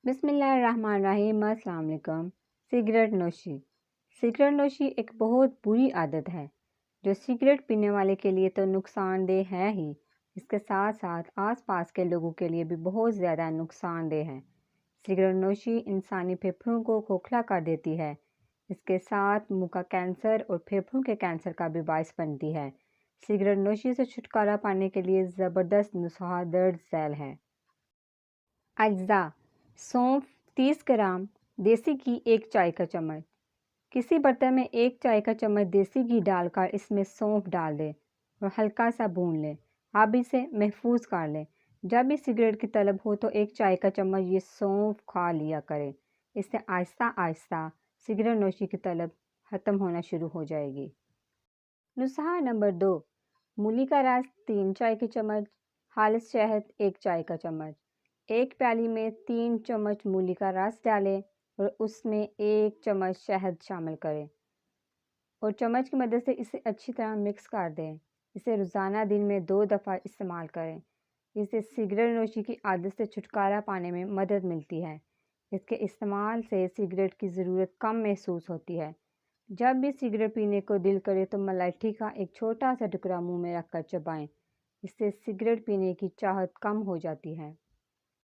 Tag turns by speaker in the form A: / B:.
A: بسم اللہ الرحمن الرحیم۔ السلام علیکم۔ سگریٹ نوشی ایک بہت بری عادت ہے جو سگریٹ پینے والے کے لیے تو نقصان دہ ہے ہی، اس کے ساتھ ساتھ آس پاس کے لوگوں کے لیے بھی بہت زیادہ نقصان دہ ہے۔ سگریٹ نوشی انسانی پھیپھڑوں کو کھوکھلا کر دیتی ہے، اس کے ساتھ منہ کا کینسر اور پھیپھڑوں کے کینسر کا بھی باعث بنتی ہے۔ سگریٹ نوشی سے چھٹکارا پانے کے لیے زبردست نسخہ درج ذیل ہے۔ اجزاء: سونف 30 گرام، دیسی گھی 1 چائے کا چمچ۔ کسی برتن میں 1 چائے کا چمچ دیسی گھی ڈال کر اس میں سونف ڈال دیں اور ہلکا سا بھون لیں۔ اب اسے محفوظ کر لیں۔ جب بھی سگریٹ کی طلب ہو تو 1 چائے کا چمچ یہ سونف کھا لیا کریں۔ اس سے آہستہ آہستہ سگریٹ نوشی کی طلب ختم ہونا شروع ہو جائے گی۔ نسخہ نمبر 2: مولی کا رس 3 چائے کے چمچ، خالص شہد 1 چائے کا چمچ۔ ایک پیالی میں 3 چمچ مولی کا رس ڈالیں اور اس میں 1 چمچ شہد شامل کریں اور چمچ کی مدد سے اسے اچھی طرح مکس کر دیں۔ اسے روزانہ دن میں 2 دفعہ استعمال کریں۔ اس سے سگریٹ نوشی کی عادت سے چھٹکارا پانے میں مدد ملتی ہے۔ اس کے استعمال سے سگریٹ کی ضرورت کم محسوس ہوتی ہے۔ جب بھی سگریٹ پینے کو دل کرے تو ملاٹھی کا ایک چھوٹا سا ٹکڑا منہ میں رکھ کر چبائیں۔ اس سے سگریٹ پینے کی چاہت کم ہو جاتی ہے۔